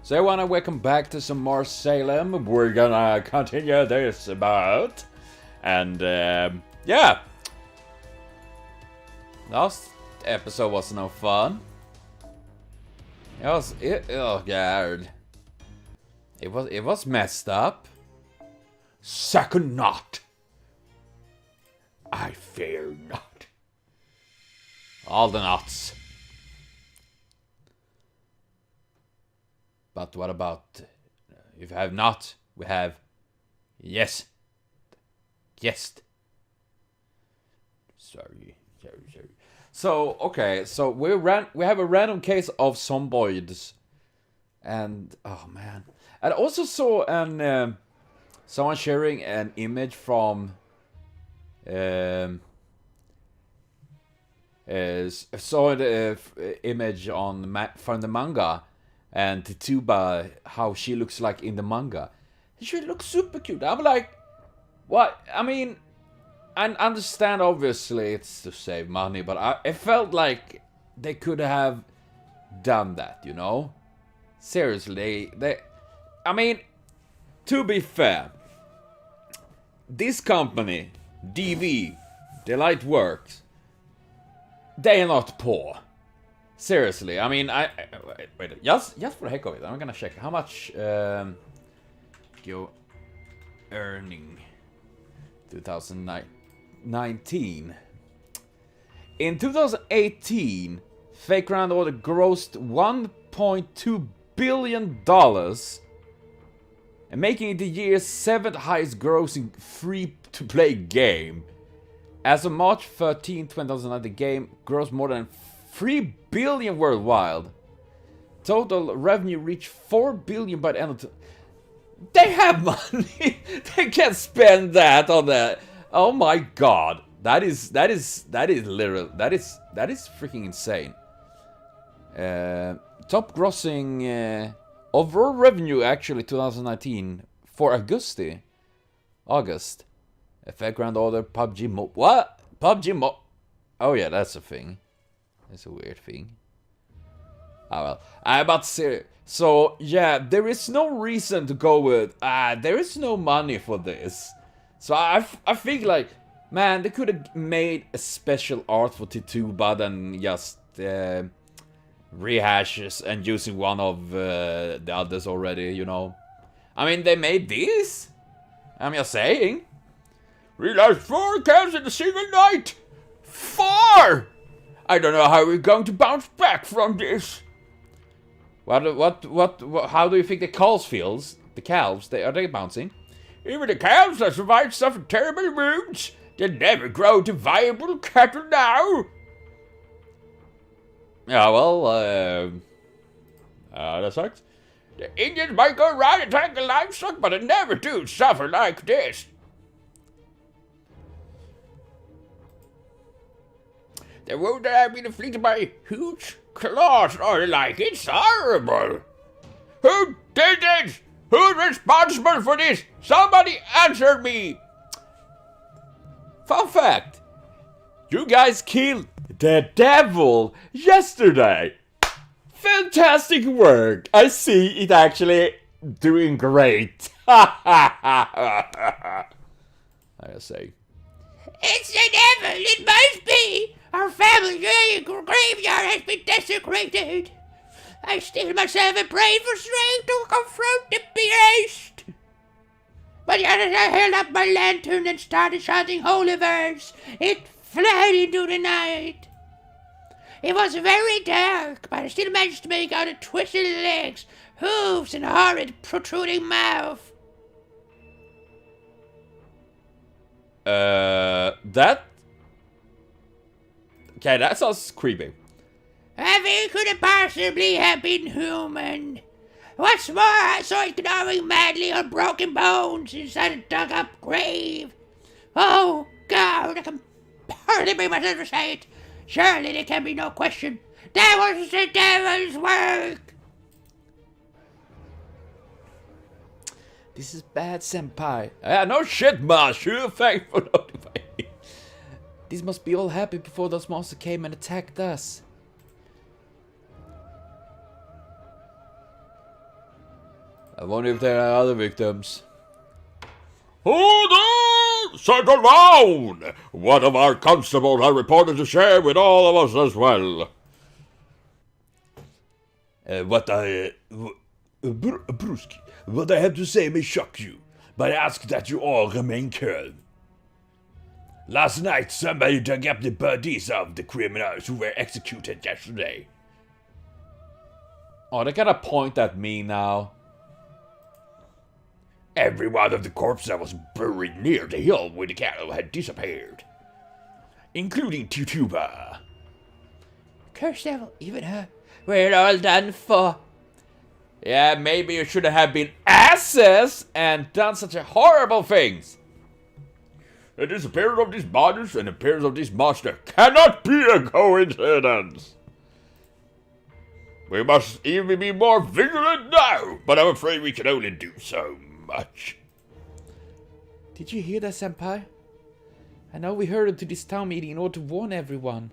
So everyone, welcome back to some more Salem. We're gonna continue this about, and yeah, last episode was no fun. Oh god, it was messed up. Second not, I fear not. All the knots. But what about if you have not? We have yes. Sorry. So okay, so we have a random case of zomboids, and oh man, I also saw someone sharing an image from saw the image on from the manga. And Tituba, how she looks like in the manga. She looks super cute. I'm like, what? I mean, I understand obviously it's to save money, but it felt like they could have done that, you know? Seriously, I mean, to be fair, this company, DV, Delight Works, they are not poor. Seriously, I mean, wait, just for the heck of it, I'm gonna check how much you're earning 2019. In 2018, Fake Grand Order grossed $1.2 billion and making it the year's 7th highest grossing free-to-play game. As of March 13, 2009, the game grossed more than 3 billion worldwide. Total revenue reached 4 billion by the end of They have money. They can spend that on that. Oh my god. That is literal. That is freaking insane. Top grossing overall revenue actually 2019 for August. Effect Grand Order PUBG Mo. What? PUBG Mo. Oh yeah, that's a thing. It's a weird thing. Ah well. I'm about to say. So yeah, there is no reason to go with. There is no money for this. So I think like, man, they could have made a special art for Tituba than just rehashes and using one of the others already. You know. I mean, they made this. I'm just saying. Realized 4 kills in a single night. 4. I don't know how we're going to bounce back from this. What how do you think the calves feels? The calves, are they bouncing? Even the calves that survived suffered terrible wounds. They'll never grow to viable cattle now. Yeah, well, that sucks. The Indians might go around and attack the livestock, but they never do suffer like this. They won't have been afflicted by huge claws or like it's horrible. Who did this? Who's responsible for this? Somebody answer me. Fun fact. You guys killed the devil yesterday. Fantastic work. I see it actually doing great. I say. It's the devil, it must be! Our family graveyard has been desecrated! I steel myself a brave for strength to confront the beast! But as I held up my lantern and started shouting holy verse, it fled into the night. It was very dark, but I still managed to make out the twisted legs, hooves, and horrid protruding mouth. That... Okay, that sounds creepy. I think it could have possibly have been human. What's more, I saw it gnawing madly on broken bones inside a dug-up grave. Oh, God, I can hardly bring myself to say it. Surely there can be no question. That was the devil's work. This is bad, senpai. No shit, Marsh. You thank for notifying me. This must be all happened before those monsters came and attacked us. I wonder if there are other victims. Hold on! Settle down! One of our constables are reported to share with all of us as well. Brewski, what I have to say may shock you, but I ask that you all remain calm. Last night, somebody dug up the bodies of the criminals who were executed yesterday. Oh, they're gonna point at me now. Every one of the corpses that was buried near the hill where the cattle had disappeared, including Tutuba. Curse devil, even her. We're all done for. Yeah, maybe you shouldn't have been asses and done such a horrible things. The disappearance of these bodies and the appearance of this monster cannot be a coincidence. We must even be more vigilant now, but I'm afraid we can only do so much. Did you hear that, Senpai? I know we hurried to this town meeting in order to warn everyone.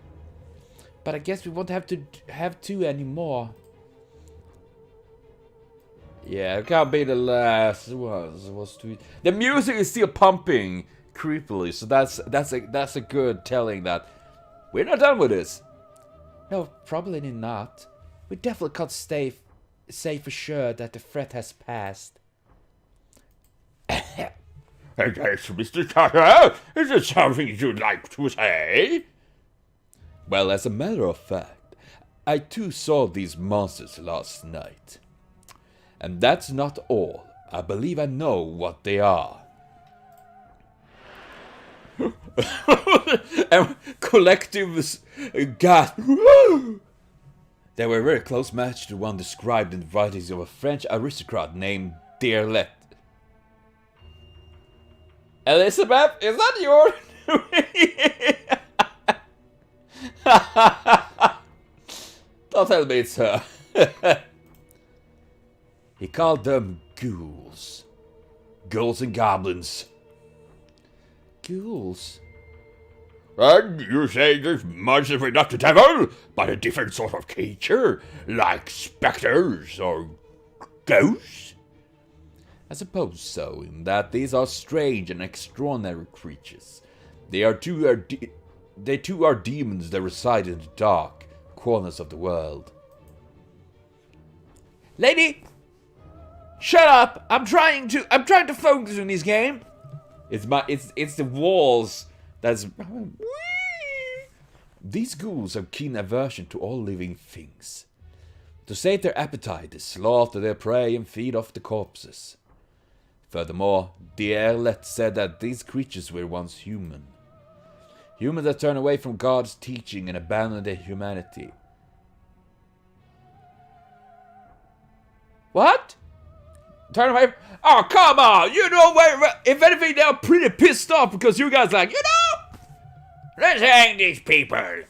But I guess we won't have to anymore. Yeah, it can't be the last one. The music is still pumping creepily, so that's a good telling that we're not done with this. No, probably not. We definitely can't say for sure that the threat has passed. Yes, Mr. Tucker, is it something you'd like to say? Well, as a matter of fact, I too saw these monsters last night. And that's not all. I believe I know what they are. And collective gasp. They were a very close match to one described in the writings of a French aristocrat named Dearlet. Elizabeth, is that your? Don't tell me it's her. He called them ghouls. Ghouls and goblins. Ghouls? And you say this monster is not the devil, but a different sort of creature, like specters or ghosts? I suppose so, in that these are strange and extraordinary creatures. They too are demons that reside in the dark corners of the world. Lady, shut up! I'm trying to focus on this game. It's the walls that's. These ghouls have keen aversion to all living things. To sate their appetite, they slaughter their prey and feed off the corpses. Furthermore, Dearlet said that these creatures were once human. Humans that turn away from God's teaching and abandon their humanity. What? Turn away? Oh, come on! You know what? If anything, they're pretty pissed off because you guys like, Let's hang these people.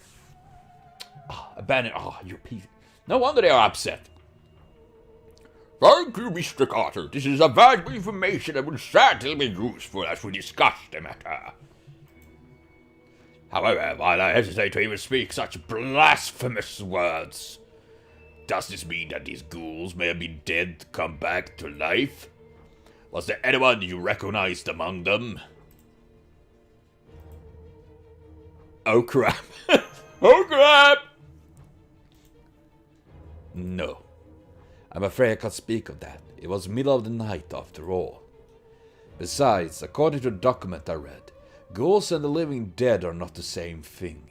abandon. Oh, you piece. No wonder they are upset. Thank you, Mr. Carter. This is a valuable information that will certainly be useful as we discuss the matter. However, while I hesitate to even speak such blasphemous words, does this mean that these ghouls may have been dead to come back to life? Was there anyone you recognized among them? Oh crap. Oh crap! No. I'm afraid I can't speak of that. It was middle of the night after all. Besides, according to the document I read, ghouls and the living dead are not the same thing.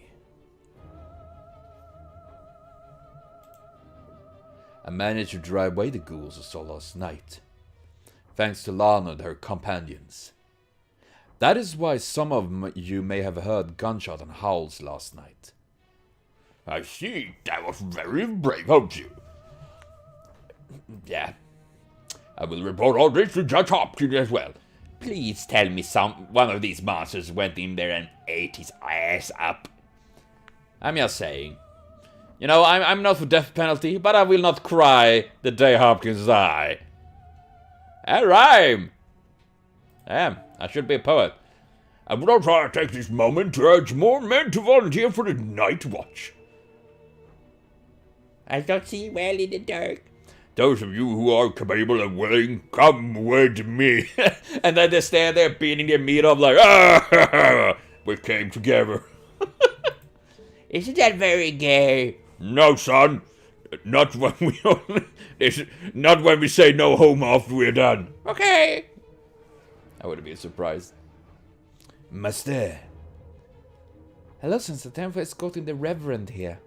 I managed to drive away the ghouls I saw last night, thanks to Lana and her companions. That is why some of you may have heard gunshot and howls last night. I see. That was very brave of you. Yeah. I will report all this to Judge Hopkins as well. Please tell me one of these monsters went in there and ate his ass up. I'm just saying. You know, I'm not for death penalty, but I will not cry the day Hopkins die. I rhyme. Damn, I should be a poet. I would also take this moment to urge more men to volunteer for the night watch. I don't see well in the dark. Those of you who are capable and willing, come with me. And then they stand there beating their meat up like, ah, we came together. Isn't that very gay? No, son. Not when not when we say no home after we're done. Okay. I would be surprised. Master. Hello, since the time for escorting the Reverend here.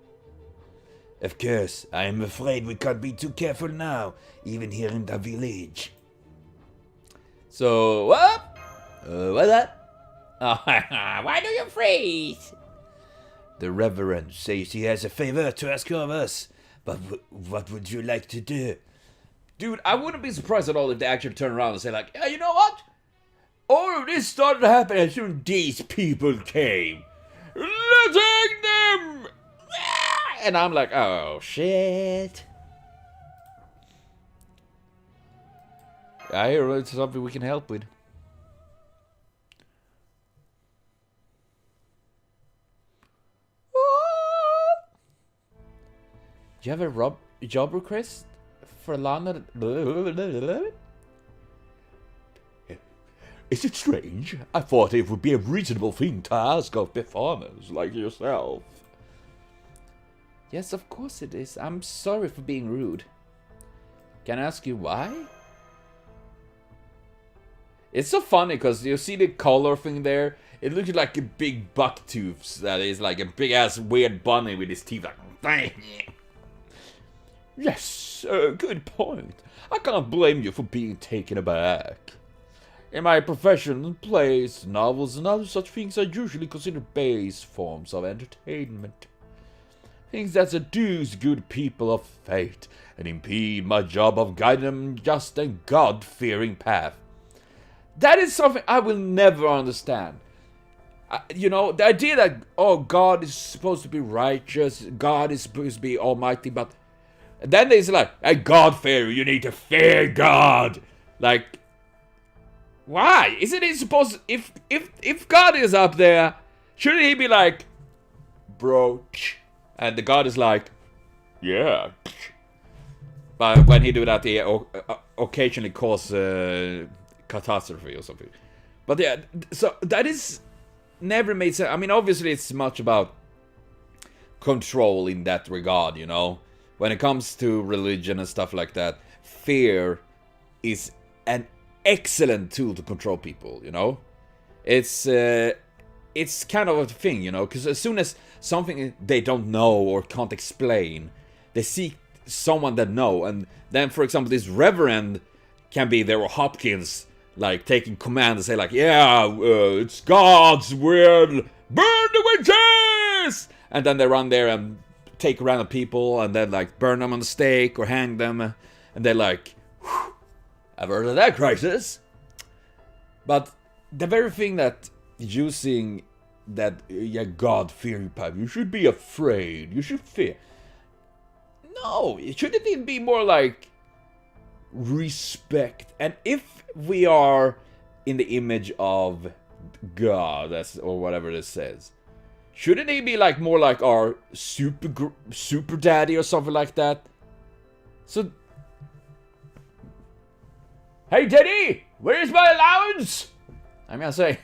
Of course, I am afraid we can't be too careful now, even here in the village. So, what? What's that? Why do you freeze? The Reverend says he has a favor to ask of us, but what would you like to do? Dude, I wouldn't be surprised at all if they actually turn around and say like, yeah, you know what? All of this started to happen as soon as these people came. Let's hang them! And I'm like, oh shit. I hear it's something we can help with. Do you have a job request for Lana? Is it strange? I thought it would be a reasonable thing to ask of performers like yourself. Yes, of course it is. I'm sorry for being rude. Can I ask you why? It's so funny because you see the color thing there. It looks like a big buck tooth that is like a big ass weird bunny with his teeth like. Yes, good point. I can't blame you for being taken aback. In my profession, plays, novels, and other such things are usually considered base forms of entertainment. Things that seduce good people of faith and impede my job of guiding them just a God-fearing path. That is something I will never understand. You know, the idea that, oh, God is supposed to be righteous, God is supposed to be almighty, but then there's like, a God-fearer, you need to fear God. Like, why? Isn't he supposed to, if God is up there, shouldn't he be like, bro, and the God is like, yeah. But when he do that, he occasionally cause catastrophe or something. But yeah, so that is never made sense. I mean, obviously it's much about control in that regard, you know. When it comes to religion and stuff like that, fear is an excellent tool to control people, you know. It's kind of a thing, you know, because as soon as something they don't know or can't explain, they seek someone that know. And then, for example, this Reverend can be there, or Hopkins, like taking command and say like, yeah, it's God's will, burn the witches! And then they run there and take random people and then like burn them on the stake or hang them, and they're like, I've heard of that crisis. But the very thing that using that God-fearing path, you should be afraid, you should fear. No, shouldn't it be more like respect? And if we are in the image of God, or whatever this says, shouldn't he be like more like our super daddy or something like that? So, hey Teddy, where's my allowance? I'm just saying.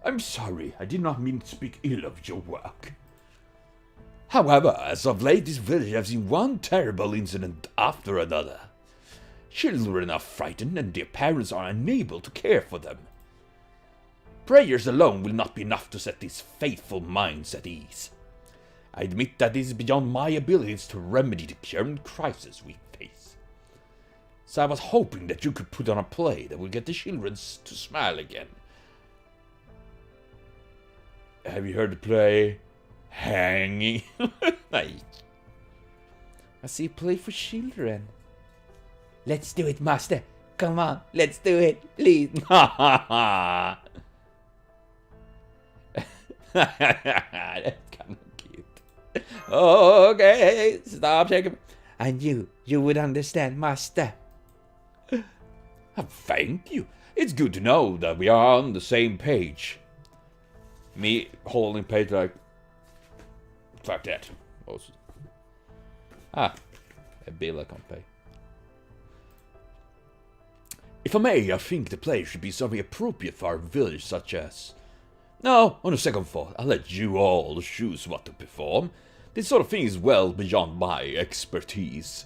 I'm sorry, I did not mean to speak ill of your work. However, as of late, this village has seen one terrible incident after another. Children are frightened and their parents are unable to care for them. Prayers alone will not be enough to set these faithful minds at ease. I admit that it is beyond my abilities to remedy the current crisis we face. So I was hoping that you could put on a play that will get the children to smile again. Have you heard the play Hanging? Nice. I see a play for children. Let's do it, master. Come on, let's do it, please. That's kind of cute. Okay, stop taking. And you would understand, master. Thank you. It's good to know that we are on the same page. Me holding page like, fuck that. Ah, a bill I can't pay. If I may, I think the play should be something appropriate for our village, such as... No, on a second thought, I'll let you all choose what to perform. This sort of thing is well beyond my expertise.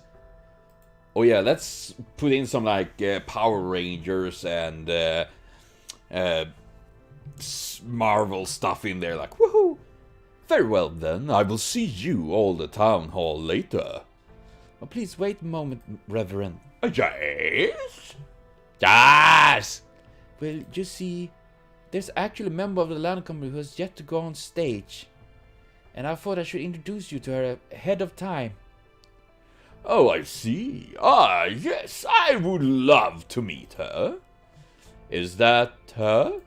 Oh yeah, let's put in some like Power Rangers and Marvel stuff in there, like woohoo! Very well then, I will see you all at the town hall later. Oh, please wait a moment, Reverend. Yes? Yes! Well, you see, there's actually a member of the Land Company who has yet to go on stage. And I thought I should introduce you to her ahead of time. Oh, I see. Ah, yes, I would love to meet her. Is that her?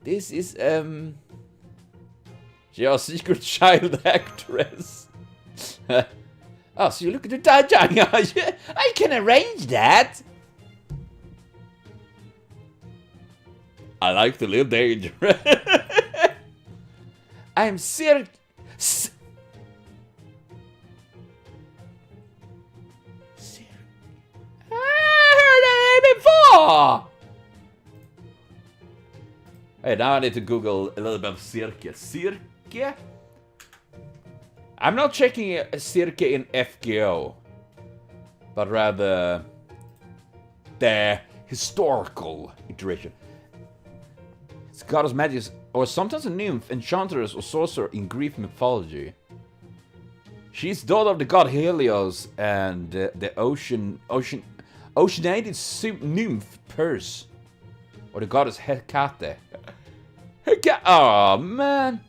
This is, your secret child actress. Oh, so you look at the Dajang. I can arrange that. I like the little danger. I'm Sir... I heard that name before! Hey, now I need to Google a little bit of Cirque. Cirque? I'm not checking Cirque in FGO, but rather the historical iteration. It's goddess magic, or sometimes a nymph, enchantress, or sorcerer in Greek mythology. She's daughter of the god Helios and the oceanic nymph Perse, or the goddess Hecate. Oh man!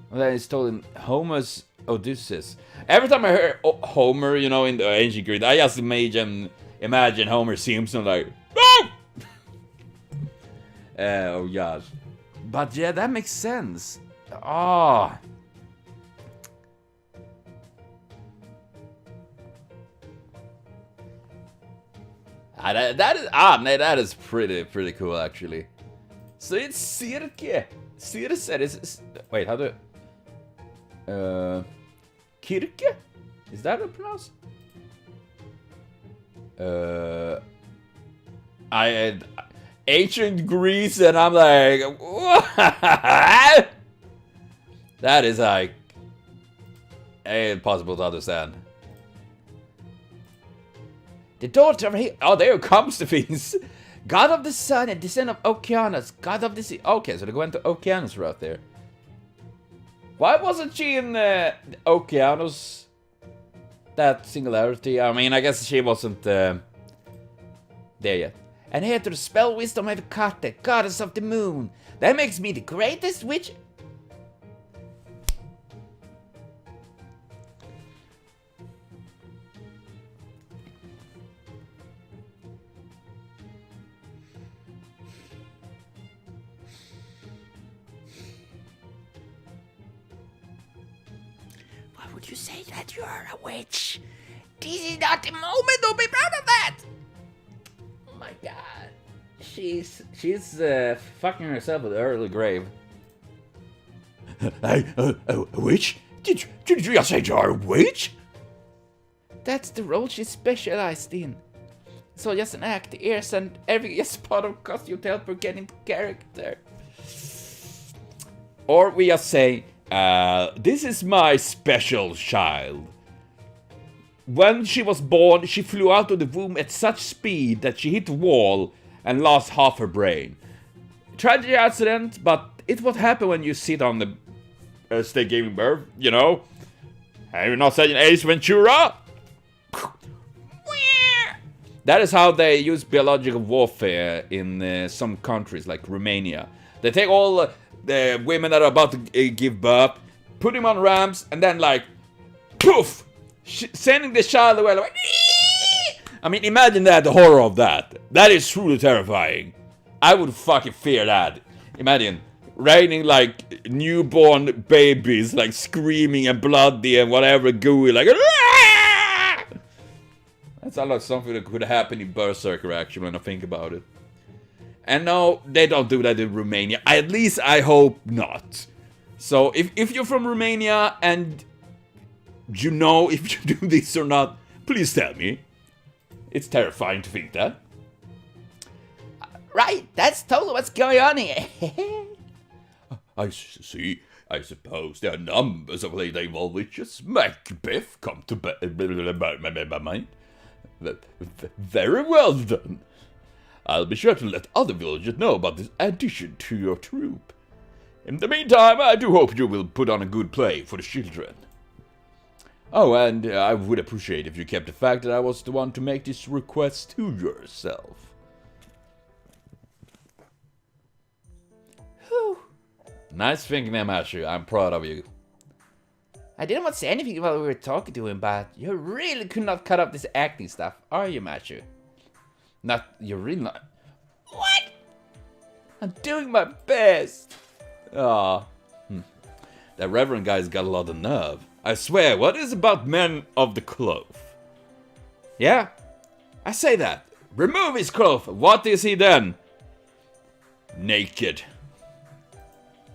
And then it's told in Homer's Odysseus. Every time I hear Homer, you know, in the ancient Greek, I just imagine Homer Simpson like, oh! Oh gosh. But yeah, that makes sense. Ah. That is pretty cool actually. So it's Cirque. Circe is wait, how do Kirke? Is that how it's pronounced? I had ancient Greece and I'm like, what? That is like impossible to understand. The daughter of oh, there comes the things. God of the sun and descent of Oceanus, God of the sea. Okay, so they went to Oceanus right there. Why wasn't she in Oceanus? That singularity. I mean, I guess she wasn't there yet. And here to the spell wisdom of Hecate, goddess of the moon. That makes me the greatest witch. Why would you say that you are a witch? This is not the moment to be proud of that! Oh my god. She's fucking herself with the early grave. A witch? Did you just say you're a witch? That's the role she's specialized in. So just an act, the ears and every part of costume to help her get into character. Or we just say, this is my special child. When she was born, she flew out of the womb at such speed that she hit the wall and lost half her brain. Tragic accident, but it's what happened when you sit on the state giving birth, you know? Have you not seen Ace Ventura? that is how they use biological warfare in some countries like Romania. They take all the women that are about to give birth, put them on ramps, and then like, poof! Sending the child away like, I mean, imagine that, the horror of that. That is truly terrifying. I would fucking fear that. Imagine raining like newborn babies, like screaming and bloody and whatever, gooey, like. That sounds like something that could happen in Berserker, actually, when I think about it. And no, they don't do that in Romania. At least I hope not. So if you're from Romania and you know if you do this or not, please tell me. It's terrifying to think that. Right, that's totally what's going on here. I see. I suppose there are numbers of late involved which just Macbeth come to my mind. Very well done. I'll be sure to let other villagers know about this addition to your troop. In the meantime, I do hope you will put on a good play for the children. Oh, and I would appreciate if you kept the fact that I was the one to make this request to yourself. Whew. Nice thinking there, Mashu. I'm proud of you. I didn't want to say anything while we were talking to him, but you really could not cut up this acting stuff, are you, Machu? You're really not. What? I'm doing my best. Ah, that reverend guy's got a lot of nerve. I swear, what is about men of the cloth? Yeah, I say that. Remove his cloth. What is he then? Naked.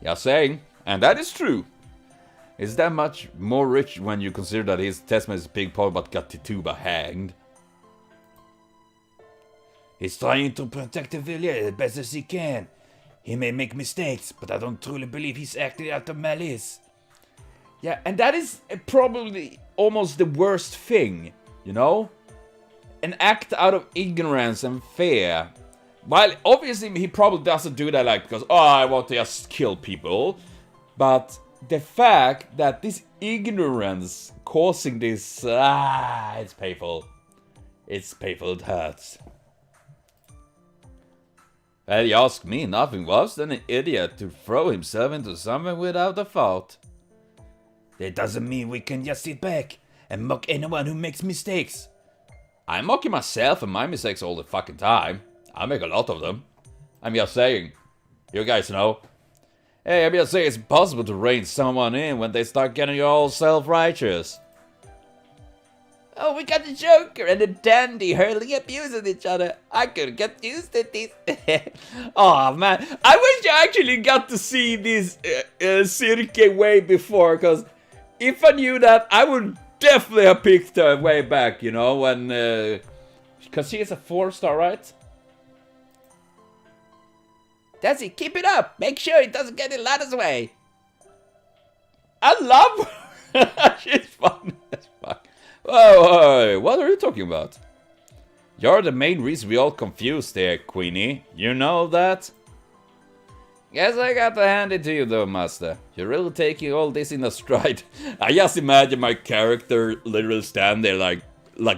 You're saying, and that is true. Is that much more rich when you consider that his testament is big part but got Tituba hanged? He's trying to protect the village as best as he can. He may make mistakes, but I don't truly believe he's acting out of malice. Yeah, and that is probably almost the worst thing, you know? An act out of ignorance and fear. While obviously he probably doesn't do that like because, oh, I want to just kill people. But the fact that this ignorance causing this, it's painful. It's painful, it hurts. Well, you ask me, nothing worse than an idiot to throw himself into something without a thought. That doesn't mean we can just sit back and mock anyone who makes mistakes. I'm mocking myself and my mistakes all the fucking time. I make a lot of them. I'm just saying. You guys know. Hey, I'm just saying it's impossible to rein someone in when they start getting all self-righteous. Oh, we got the Joker and the Dandy hurling abuse at each other. I could get used to this. Oh man, I wish I actually got to see this Cirque way before, because if I knew that, I would definitely have picked her way back, you know, when... Because she is a 4-star, right? That's it, keep it up. Make sure it doesn't get in Lana's way. I love her. She's fun as fuck. Whoa, what are you talking about? You're the main reason we all confused there, Queenie. You know that? Guess I got to hand it to you though, Master. You're really taking all this in a stride. I just imagine my character literally stand there like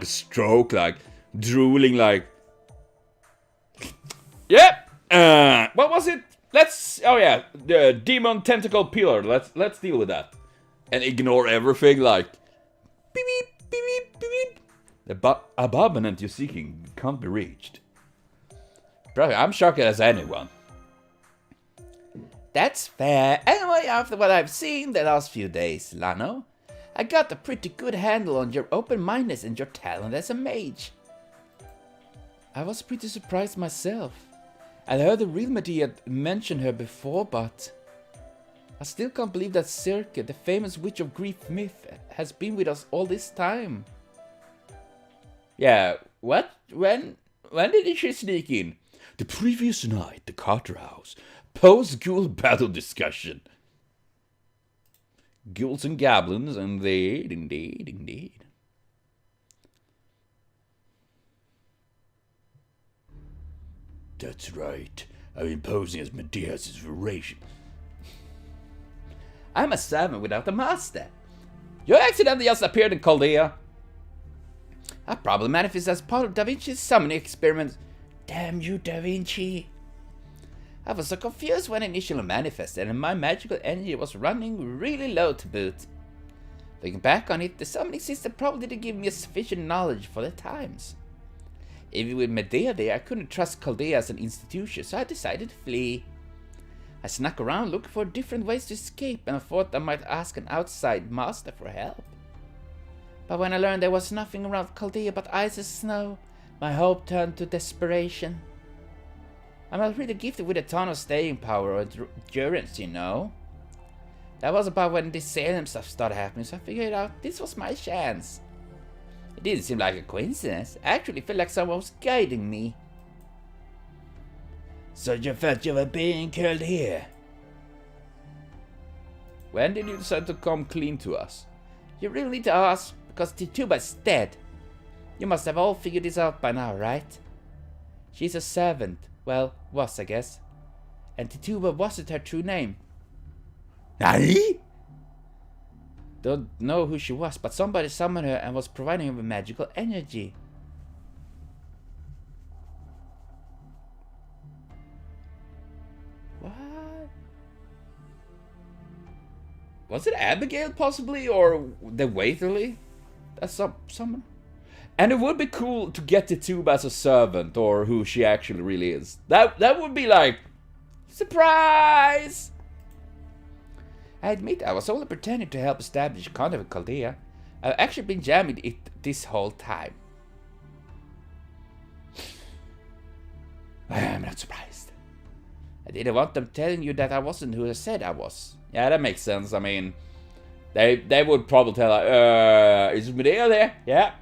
a stroke, like drooling, like... Yep! What was it? Oh yeah, the demon tentacle pillar. Let's deal with that. And ignore everything like... Beep, beep, beep, beep, beep, beep. The abominant you're seeking can't be reached. Bro, I'm shocked as anyone. That's fair. Anyway, after what I've seen the last few days, Lano, I got a pretty good handle on your open-mindedness and your talent as a mage. I was pretty surprised myself. I'd heard the real Medea mention her before, but I still can't believe that Circe, the famous witch of Greek myth, has been with us all this time. Yeah, what? When did she sneak in? The previous night, the Carter House. Post-ghoul battle discussion. Ghouls and goblins, indeed. That's right. I'm imposing as Medea's inspiration. I'm a servant without a master. You accidentally just appeared in Chaldea. I probably manifest as part of Da Vinci's summoning experiments. Damn you, Da Vinci. I was so confused when I initially manifested and my magical energy was running really low to boot. Looking back on it, the summoning system probably didn't give me sufficient knowledge for the times. Even with Medea there, I couldn't trust Chaldea as an institution, so I decided to flee. I snuck around looking for different ways to escape, and I thought I might ask an outside master for help. But when I learned there was nothing around Chaldea but ice and snow, my hope turned to desperation. I'm not really gifted with a ton of staying power or endurance, you know. That was about when this Salem stuff started happening, so I figured out this was my chance. It didn't seem like a coincidence. I actually felt like someone was guiding me. So you felt you were being killed here? When did you decide to come clean to us? You really need to ask, because Tituba's dead. You must have all figured this out by now, right? She's a servant. Well, was, I guess. And Tituba wasn't her true name. Nani? Don't know who she was, but somebody summoned her and was providing her with magical energy. What? Was it Abigail, possibly? Or the Waitherly? That's someone. And it would be cool to get Tituba as a servant, or who she actually really is. That would be like... surprise! I admit I was only pretending to help establish contact with Chaldea. I've actually been jamming it this whole time. I am not surprised. I didn't want them telling you that I wasn't who I said I was. Yeah, that makes sense. I mean, they would probably tell her, is Medea there? Yeah.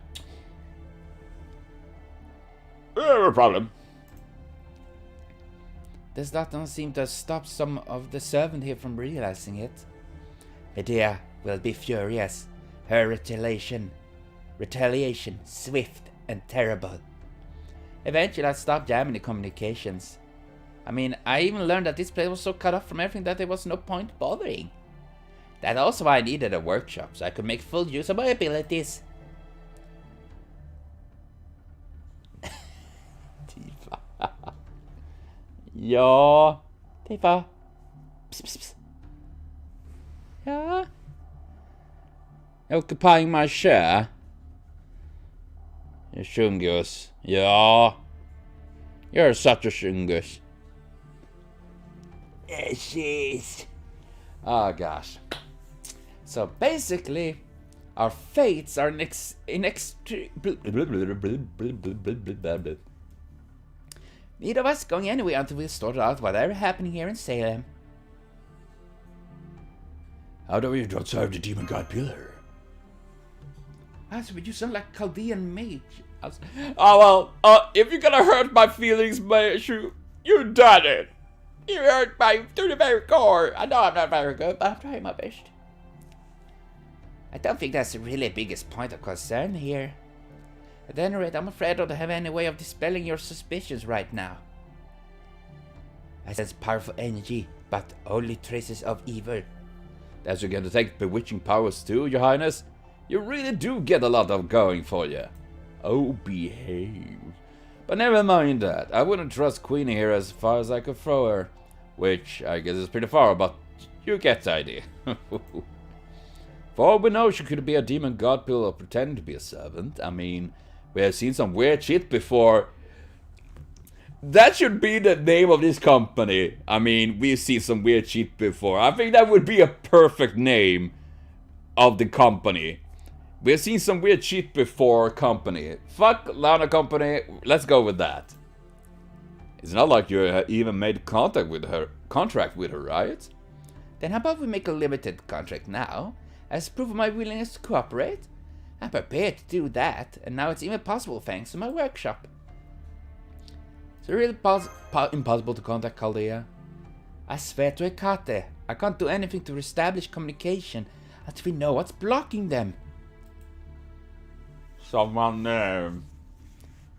No problem. Does that not seem to stop some of the servant here from realizing it? Medea will be furious. Her retaliation swift and terrible. Eventually I stopped jamming the communications. I mean, I even learned that this place was so cut off from everything that there was no point bothering. That's also why I needed a workshop, so I could make full use of my abilities. Ja. Tifa. Psst, psst, psst. Ja. Occupying my share. You shungus. Ja. You're such a shungus. Jeez. Oh gosh. So basically, our fates are neither of us going anywhere until we sorted out whatever happening here in Salem. How do we observe the demon god pillar? As would you sound like Chaldean mage? Oh well, if you're gonna hurt my feelings, mate, you done it. You hurt my to the very core. I know I'm not very good, but I'm trying my best. I don't think that's the really biggest point of concern here. At any rate, I'm afraid I don't have any way of dispelling your suspicions right now. I sense powerful energy, but only traces of evil. As you're gonna take bewitching powers too, your highness. You really do get a lot of going for you. Oh, behave. But never mind that. I wouldn't trust Queenie here as far as I could throw her. Which, I guess is pretty far, but you get the idea. For all we know, she could be a demon god pill or pretend to be a servant. I mean, we have seen some weird shit before. That should be the name of this company. I mean, we've seen some weird shit before. I think that would be a perfect name of the company. We've seen some weird shit before company. Fuck Lana Company, let's go with that. It's not like you even made contract with her, right? Then how about we make a limited contract now, as proof of my willingness to cooperate? I'm prepared to do that, and now it's even possible thanks to my workshop. Is it really impossible to contact Chaldea? I swear to Hecate, I can't do anything to establish communication until we know what's blocking them. Someone,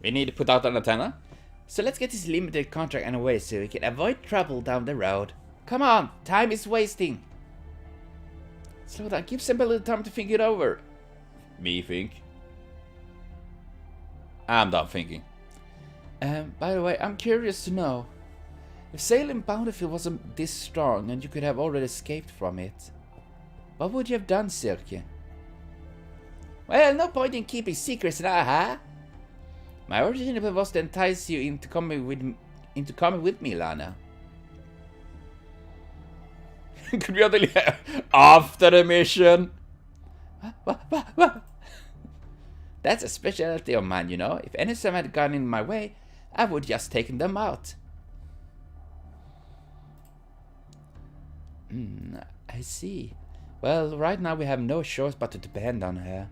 we need to put out an antenna? So let's get this limited contract underway so we can avoid trouble down the road. Come on, time is wasting. Slow down, give Simba a little time to think it over. Me think. I'm done thinking. By the way, I'm curious to know, if Salem Bountiful wasn't this strong and you could have already escaped from it, what would you have done, Silke? Well, no point in keeping secrets now, huh? My original plan was to entice you into coming with me, Lana. Could we only after the mission? What? That's a specialty of mine, you know. If any of them had gone in my way, I would just taken them out. I see. Well, right now we have no choice but to depend on her.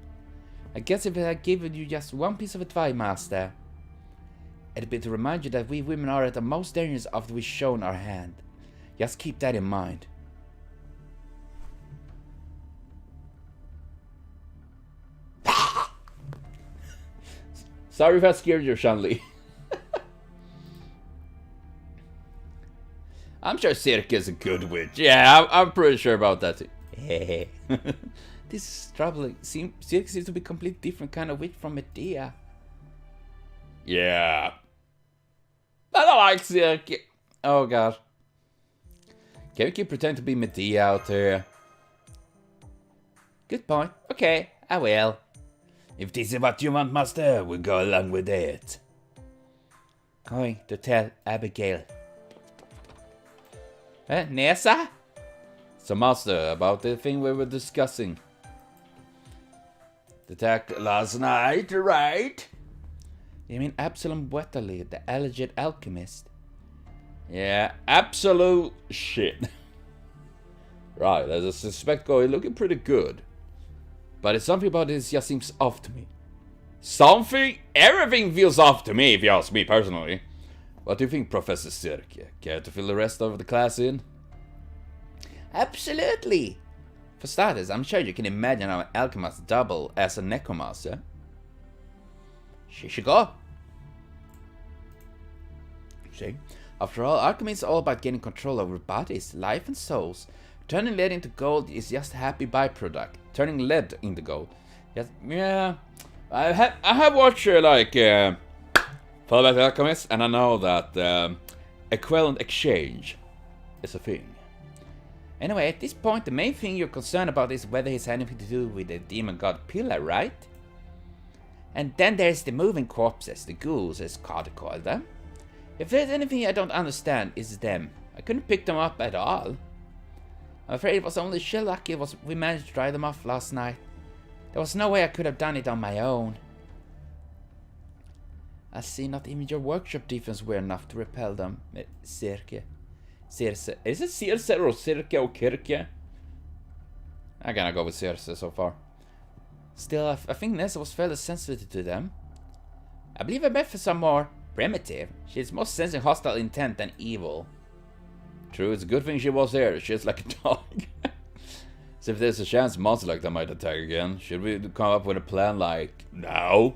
I guess if I had given you just one piece of advice, Master, it'd be to remind you that we women are at the most dangerous after we've shown our hand. Just keep that in mind. Sorry if I scared you, Shanli. I'm sure Cirque is a good witch. Yeah, I'm pretty sure about that too. This is troubling. Cirque seems to be a completely different kind of witch from Medea. Yeah. I don't like Cirque. Oh god. Can we keep pretending to be Medea out there? Good point. Okay, I will. If this is what you want, Master, we'll go along with it. Going to tell Abigail. Nessa? So, Master, about the thing we were discussing. The attack last night, right? You mean Absalom Wetterly, the alleged alchemist? Yeah, absolute shit. Right, there's a suspect guy looking pretty good. But it's something about this just seems off to me. Something? Everything feels off to me, if you ask me personally. What do you think, Professor Cirque? Care to fill the rest of the class in? Absolutely! For starters, I'm sure you can imagine how an alchemist double as a necromancer. She should go. See? After all, alchemy is all about getting control over bodies, life and souls. Turning lead into gold is just a happy byproduct. Turning lead into gold. Yes, yeah. I have watched Fullmetal Alchemist, and I know that equivalent exchange is a thing. Anyway, at this point, the main thing you're concerned about is whether he's anything to do with the demon god Pillar, right? And then there's the moving corpses, the ghouls, as Carter called them. If there's anything I don't understand, it's them. I couldn't pick them up at all. I'm afraid it was only sheer lucky we managed to dry them off last night. There was no way I could have done it on my own. I see not even your workshop defense were enough to repel them. Circe. Is it Circe or Circe or Kirke? I'm gonna go with Circe so far. Still, I think Nessa was fairly sensitive to them. I believe I met for some more primitive. She's more sensing hostile intent than evil. True, it's a good thing she was here. She's like a dog. So if there's a chance monsters like that might attack again, should we come up with a plan like now?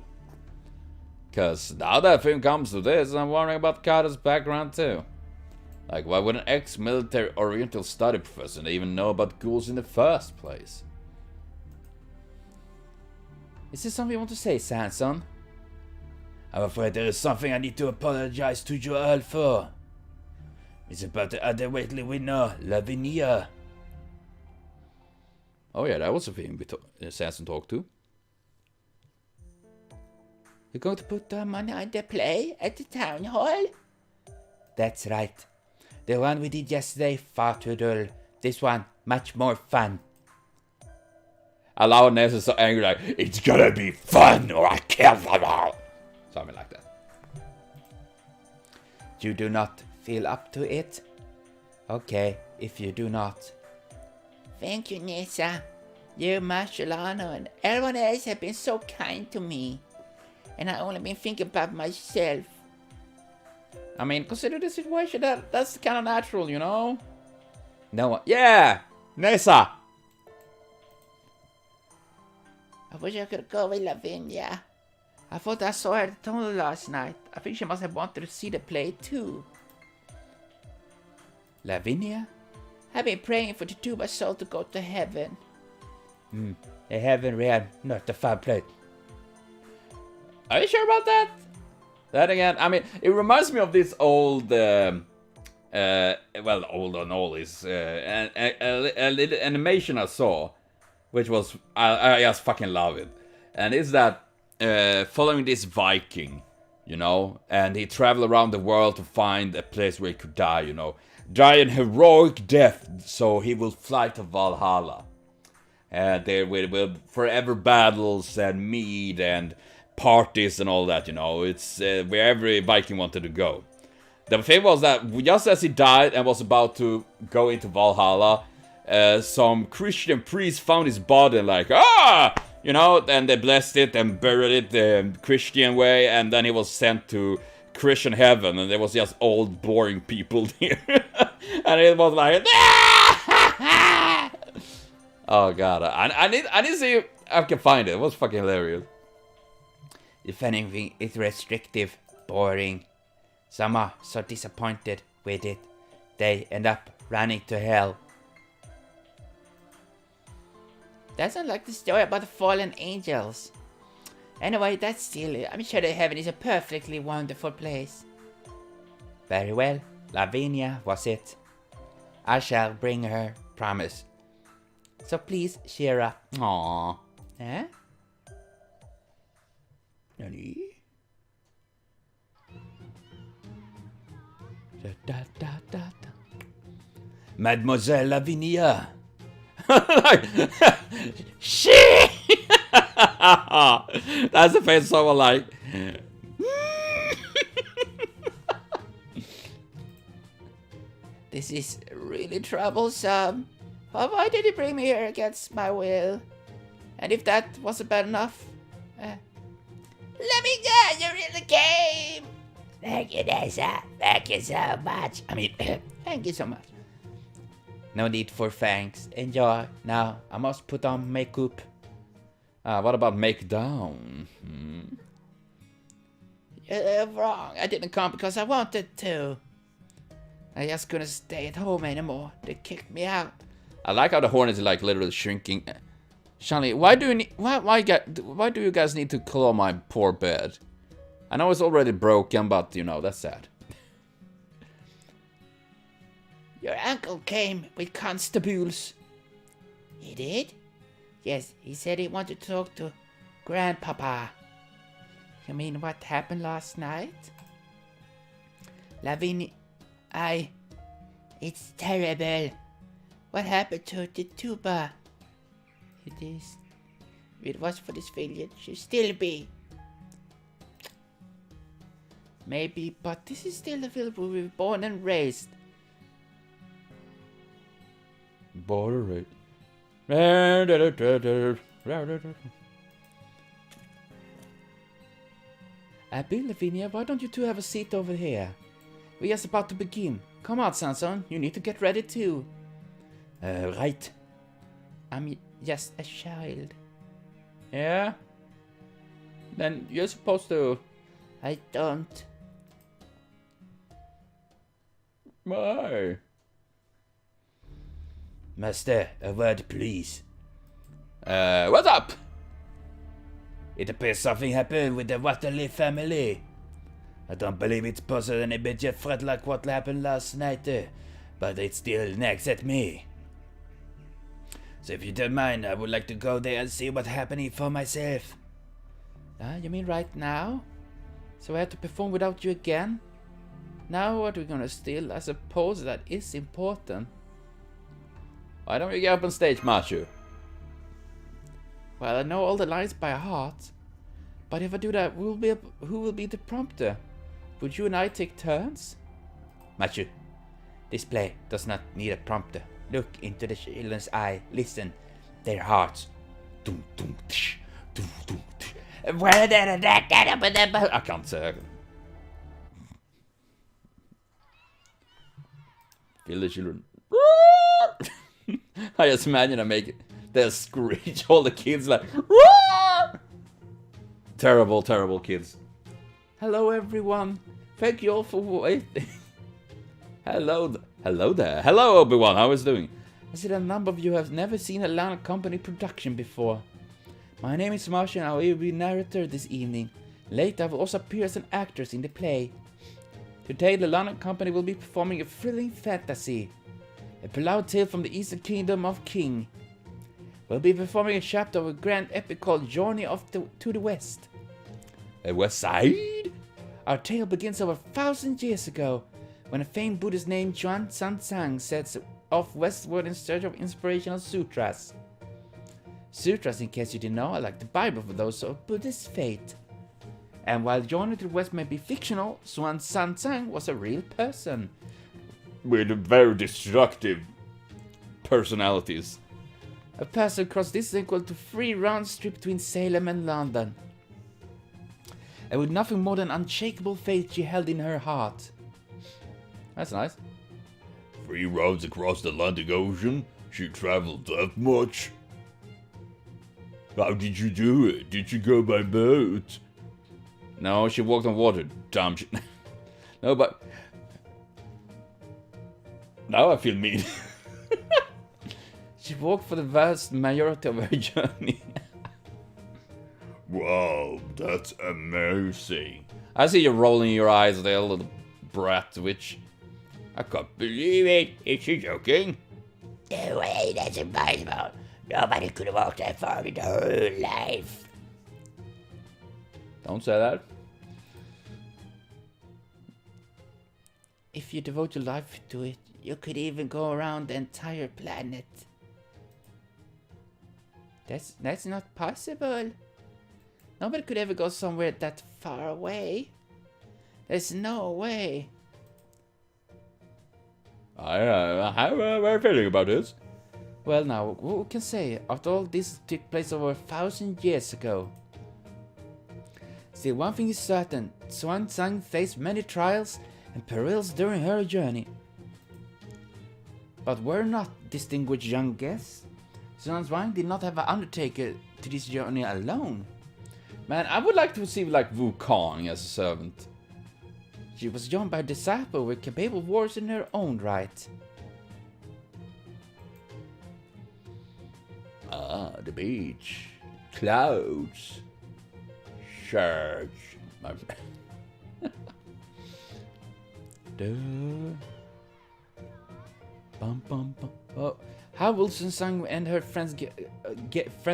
Cause now that thing comes to this, I'm wondering about Carter's background too. Like, why would an ex-military oriental study professor even know about ghouls in the first place? Is there something you want to say, Sanson? I'm afraid there is something I need to apologize to you all for. It's about the other Waitley we know, Lavinia. Oh yeah, that was a thing Sanson talked to. You're going to put the money on the play at the town hall? That's right. The one we did yesterday, far too dull. This one, much more fun. Allow Ness is so angry like, it's gonna be fun or I kill them all. Something like that. You do not feel up to it? Okay, if you do not. Thank you, Nessa. You, Marcelano, and everyone else have been so kind to me. And I only been thinking about myself. I mean, consider the situation that's kind of natural, you know? No one. Yeah! Nessa! I wish I could go with Lavinia. I thought I saw her at the tunnel last night. I think she must have wanted to see the play too. Lavinia? I've been praying for the Tuba soul to go to heaven. A heaven realm, not the fun plate. Are you sure about that? Then again, I mean, it reminds me of this old, well, old and old is a little animation I saw, which was I just fucking love it, and it's that following this Viking, you know, and he traveled around the world to find a place where he could die, you know, die an heroic death, so he will fly to Valhalla, and there will forever battles and mead and parties and all that, you know. It's where every Viking wanted to go. The thing was that just as he died and was about to go into Valhalla, some Christian priest found his body and like, ah! You know, and they blessed it and buried it the Christian way, and then he was sent to Christian heaven, and there was just old, boring people there. And it was like, oh god, I need to see if I can find it. It was fucking hilarious. If anything, it's restrictive, boring. Some are so disappointed with it, they end up running to hell. That sounds like the story about the fallen angels. Anyway, that's silly. I'm sure that heaven is a perfectly wonderful place. Very well, Lavinia was it. I shall bring her, promise. So please cheer up. Aww. Eh? Nani? Da, da, da, da, da. Mademoiselle Lavinia. Like, shit! That's the face someone like. This is really troublesome. Why did you bring me here against my will? And if that wasn't bad enough, let me go, you're in the game! Thank you, Nessa. Thank you so much. Thank you so much. No need for thanks. Enjoy. Now, I must put on makeup. What about make down? You're wrong. I didn't come because I wanted to. I just couldn't stay at home anymore. They kicked me out. I like how the hornet is like literally shrinking. Shanley, why do you guys need to claw my poor bed? I know it's already broken, but you know, that's sad. Your uncle came with constables. He did? Yes, he said he wanted to talk to Grandpapa. You mean what happened last night? Lavinia, it's terrible. What happened to the tuba? It is. If it was for this village, should still be. Maybe, but this is still the village where we were born and raised. Border rate. Abby, Lavinia, why don't you two have a seat over here? We're just about to begin. Come on, Sanson, you need to get ready too. Right. I'm just a child. Yeah? Then you're supposed to... I don't. Why? Master, a word please. What's up? It appears something happened with the Waterley family. I don't believe it's possible any bit yet threat like what happened last night, but it still nags at me. So if you don't mind, I would like to go there and see what's happening for myself. You mean right now? So I have to perform without you again? Now what are we gonna steal? I suppose that is important. Why don't you get up on stage, Machu? Well, I know all the lines by heart. But if I do that, who will be the prompter? Would you and I take turns? Machu, this play does not need a prompter. Look into the children's eye, listen, their hearts. Dum, dum, tsh, dum, dum, tsh. I can't say. Feel the children. I just imagine I make it. They screech, all the kids like. Terrible, terrible kids. Hello, everyone. Thank you all for waiting. Hello there. Hello, Obi-Wan. How is it doing? I see that a number of you have never seen a Lanok Company production before. My name is Martian and I will be narrator this evening. Later, I will also appear as an actress in the play. Today, the Lanok Company will be performing a thrilling fantasy. A beloved tale from the Eastern Kingdom of King. We'll be performing a chapter of a grand epic called Journey to the West. West Side? Our tale begins over 1,000 years ago, when a famed Buddhist named Chuan Sansang sets off westward in search of inspirational sutras. Sutras, in case you didn't know, are like the Bible for those of Buddhist faith. And while Journey to the West may be fictional, Chuan Sansang was a real person. With a very destructive personalities. A person across this is equal to 3 round trip between Salem and London. And with nothing more than unshakable faith she held in her heart. That's nice. 3 rounds across the Atlantic Ocean? She traveled that much? How did you do it? Did you go by boat? No, she walked on water. Dumb shit. No, but... Now I feel mean. She walked for the vast majority of her journey. Wow, that's amazing. I see you rolling your eyes there, little brat witch. I can't believe it. Is she joking? No way, that's impossible. Nobody could have walked that far in their whole life. Don't say that. If you devote your life to it, you could even go around the entire planet. That's not possible. Nobody could ever go somewhere that far away. There's no way. I have a very feeling about this. Well now, what we can say, after all this took place over 1,000 years ago. Still, one thing is certain, Swan Tsang faced many trials and perils during her journey. But we're not distinguished young guests. Swan Tsang did not have an undertaker to this journey alone. Man, I would like to see like Wu Kong as a servant. She was joined by a disciple with capable warriors in her own right. Ah, the beach. Clouds. Church. Bum bum bum. Oh, how will Sun Sang and her friends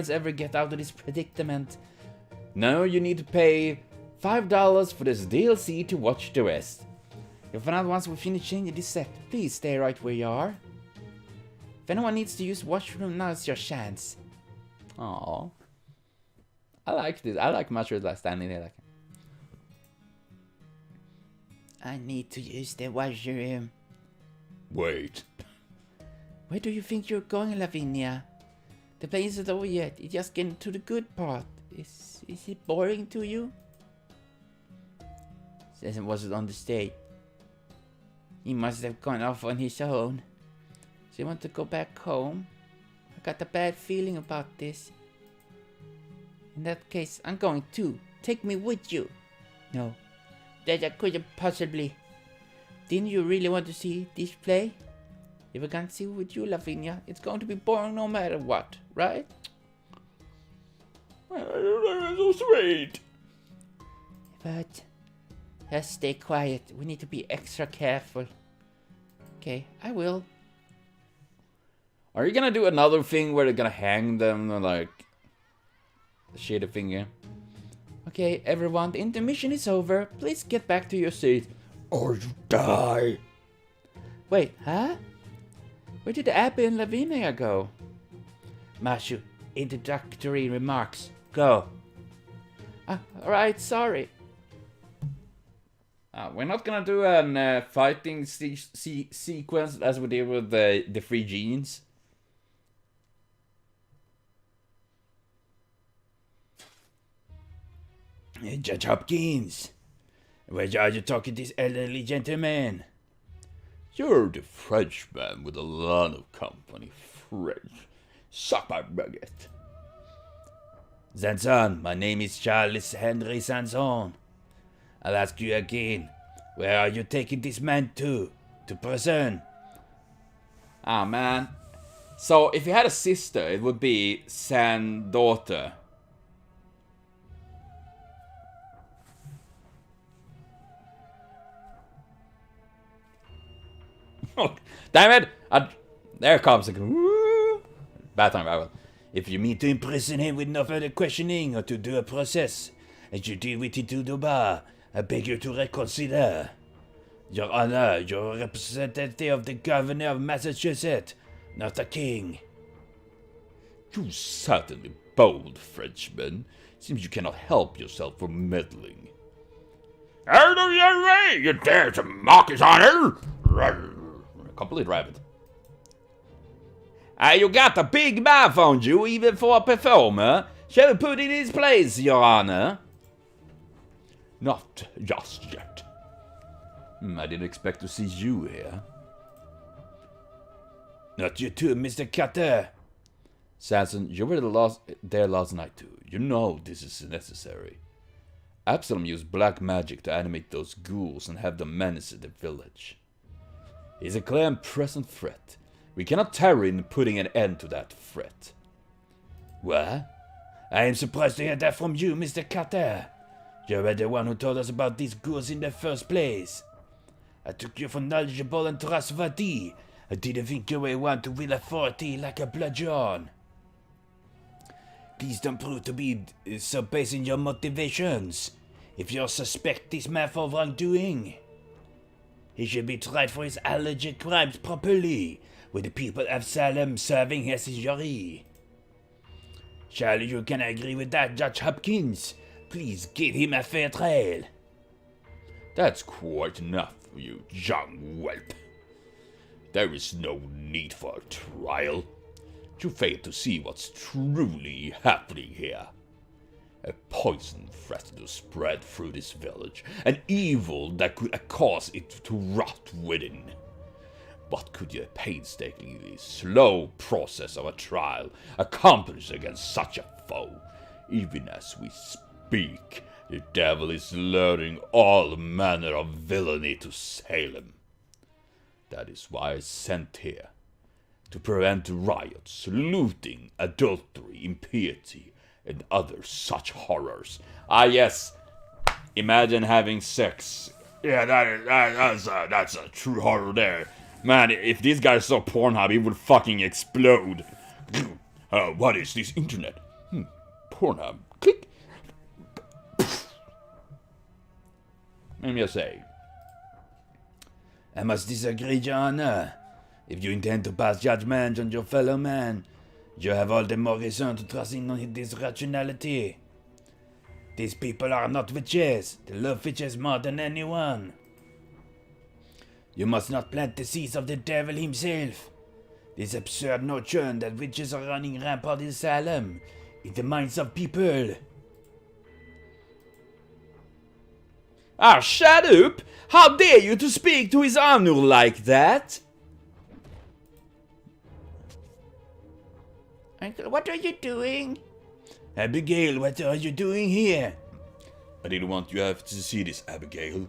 ever get out of this predicament? No, you need to pay $5 for this DLC to watch the rest. You'll find out once we finish changing this set. Please stay right where you are. If anyone needs to use washroom, now it's your chance. Aww. I like this. I like Master like standing there like. I need to use the washroom. Wait. Where do you think you're going, Lavinia? The play isn't over yet. It's just getting to the good part. Is it boring to you? Says it wasn't on the stage. He must have gone off on his own. So you want to go back home? I got a bad feeling about this. In that case, I'm going too. Take me with you. No, that I couldn't possibly. Didn't you really want to see this play? If I can't see with you, Lavinia, it's going to be boring no matter what, right? So sweet. But just stay quiet. We need to be extra careful. Okay, I will. Are you gonna do another thing where they're gonna hang them like the shitty finger? Okay, everyone, the intermission is over. Please get back to your seat. Or you die. Wait, huh? Where did Abby and Lavinia go? Mashu, introductory remarks. Go. Alright, sorry. We're not gonna do a fighting sequence as we did with the 3 genes. Hey, Judge Hopkins. Where are you talking to this elderly gentleman? You're the Frenchman with a lot of company. French. Suck my baguette. Sanson, my name is Charles Henry Sanson. I'll ask you again. Where are you taking this man to? To prison? Ah, man. So, if you had a sister, it would be San daughter. Damn it! There comes a... Bad time, I will. If you mean to imprison him with no further questioning or to do a process, as you did with it to the bar, I beg you to reconsider. Your Honor, you're a representative of the governor of Massachusetts, not a king. You certainly bold Frenchman. Seems you cannot help yourself from meddling. Out of your way! You dare to mock his honor! Complete rabbit. You got a big mouth on you, even for a performer. Shall we put in his place, Your Honor? Not just yet. I didn't expect to see you here. Not you too, Mr. Cutter. Sanson, you were there last night too. You know this is necessary. Absalom used black magic to animate those ghouls and have them menace the village. He's a clear and present threat. We cannot tarry in putting an end to that threat. What? I am surprised to hear that from you, Mr. Cutter. You were the one who told us about these ghouls in the first place. I took you for knowledgeable and trustworthy. I didn't think you were one to wield authority like a bludgeon. Please don't prove to be so based in your motivations. If you suspect this man of wrongdoing, he should be tried for his alleged crimes properly, with the people of Salem serving as his jury. Surely you can agree with that, Judge Hopkins. Please give him a fair trial. That's quite enough for you, young whelp. There is no need for a trial. You fail to see what's truly happening here. A poison threatened to spread through this village, an evil that could cause it to rot within. What could the painstakingly slow process of a trial accomplish against such a foe? Even as we speak, the devil is luring all manner of villainy to Salem. That is why I sent here, to prevent riots, looting, adultery, impiety, and other such horrors. Ah yes, imagine having sex. Yeah, that's a true horror there. Man, if this guy saw Pornhub, he would fucking explode. What is this internet? Pornhub. Click. Let me just say. I must disagree, Your Honor. If you intend to pass judgment on your fellow man, you have all the more reason to trust in his rationality. These people are not witches. They love witches more than anyone. You must not plant the seeds of the devil himself. This absurd notion that witches are running rampant in Salem in the minds of people. Ah, shut up! How dare you to speak to his honor like that? Uncle, what are you doing? Abigail, what are you doing here? I didn't want you to have to see this, Abigail.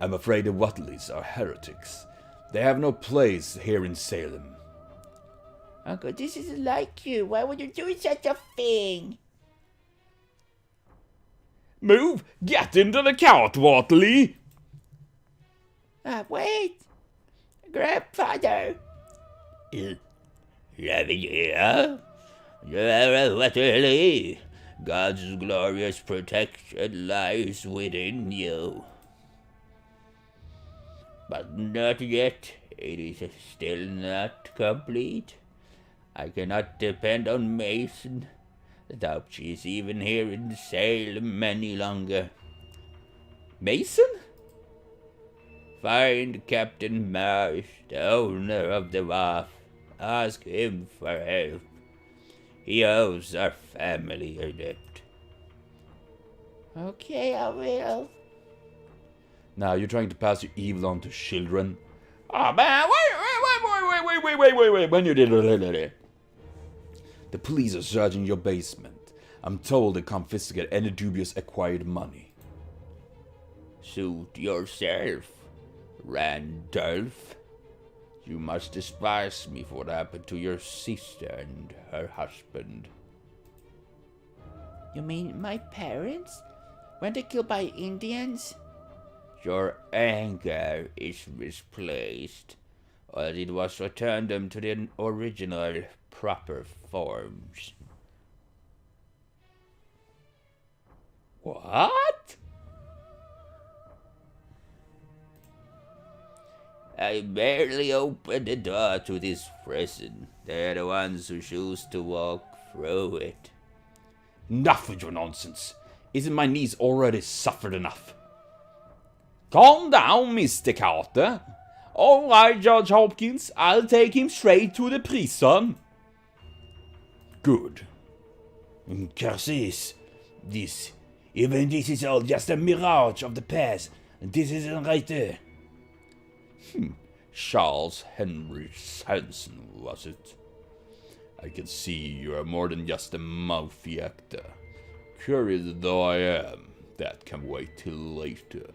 I'm afraid the Whatleys are heretics. They have no place here in Salem. Uncle, this isn't like you. Why would you do such a thing? Move! Get into the cart, Whatley! Wait! Grandfather! Yeah? Whatley, God's glorious protection lies within you. But not yet. It is still not complete. I cannot depend on Mason. I doubt she is even here in Salem any longer. Mason? Find Captain Marsh, the owner of the wharf. Ask him for help. He owes our family a debt. Okay, I will. Now you're trying to pass your evil on to children? Oh man, wait, when you did it. The police are searching your basement. I'm told they confiscate any dubious acquired money. Suit yourself, Randolph. You must despise me for what happened to your sister and her husband. You mean my parents? Weren't they killed by Indians? Your anger is misplaced. All I did was return them to their original, proper forms. What? I barely opened the door to this prison. They're the ones who choose to walk through it. Enough with your nonsense. Isn't my niece already suffered enough? Calm down, Mr. Carter. Alright, Judge Hopkins, I'll take him straight to the prison. Good. Curses. Even this is all just a mirage of the past. This isn't right there. Charles Henry Sanson, was it? I can see you are more than just a mouthy actor. Curious though I am, that can wait till later.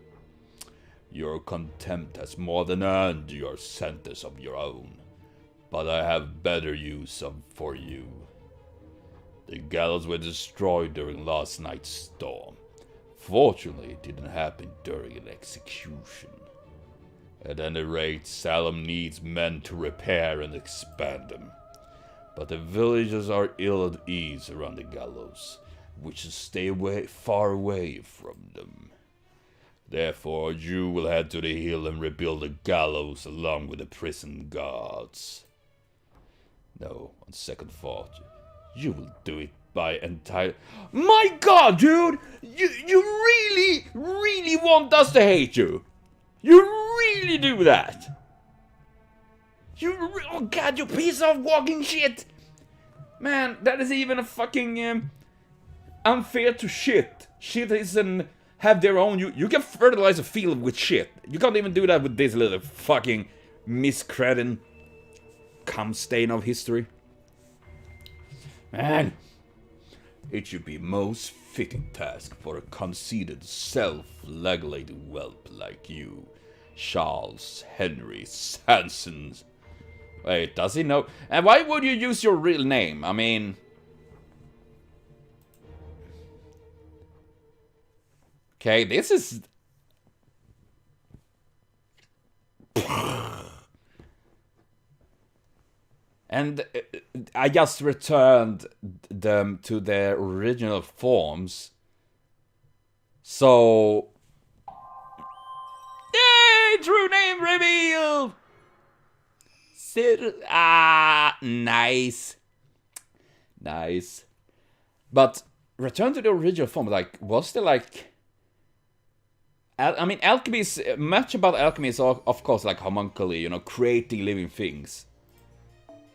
Your contempt has more than earned your sentence of your own, but I have better use for you. The gallows were destroyed during last night's storm. Fortunately, it didn't happen during an execution. At any rate, Salem needs men to repair and expand them. But the villagers are ill at ease around the gallows, which should stay far away from them. Therefore, you will head to the hill and rebuild the gallows along with the prison guards. No, on second thought, you will do it by entire... My god, dude! You really, really want us to hate you! You really do that! Oh god, you piece of walking shit! Man, that is even a fucking unfair to shit. Shit isn't have their own. You can fertilize a field with shit. You can't even do that with this little fucking miscreant cum stain of history. Man, it should be most fitting task for a conceited, self-flagellated whelp like you, Charles Henry Sanson. Wait, does he know? And why would you use your real name? I mean... Okay, this is... And I just returned them to their original forms. So... Yay! True name reveal! Nice. Nice. But return to the original form, like, was there like... I mean, alchemy is... Much about alchemy is, of course, like homunculi, you know, creating living things.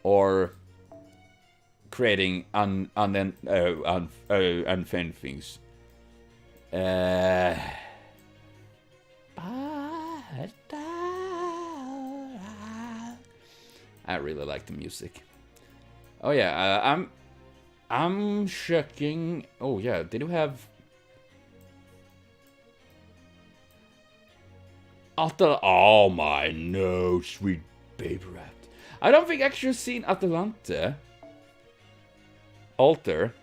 Or creating unfeigned things. I really like the music. Oh yeah, I'm checking. Oh yeah, did you have Oh my no, sweet baby rat. I don't think I've actually seen Atalante. Alter.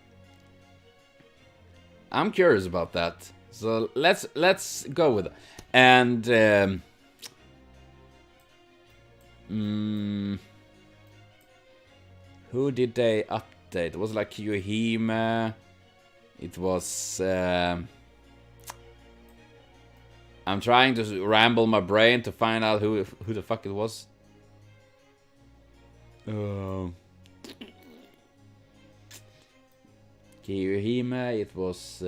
I'm curious about that. So let's go with it. And who did they update? It was like Yohime. It was I'm trying to ramble my brain to find out who the fuck it was. Yohime, it was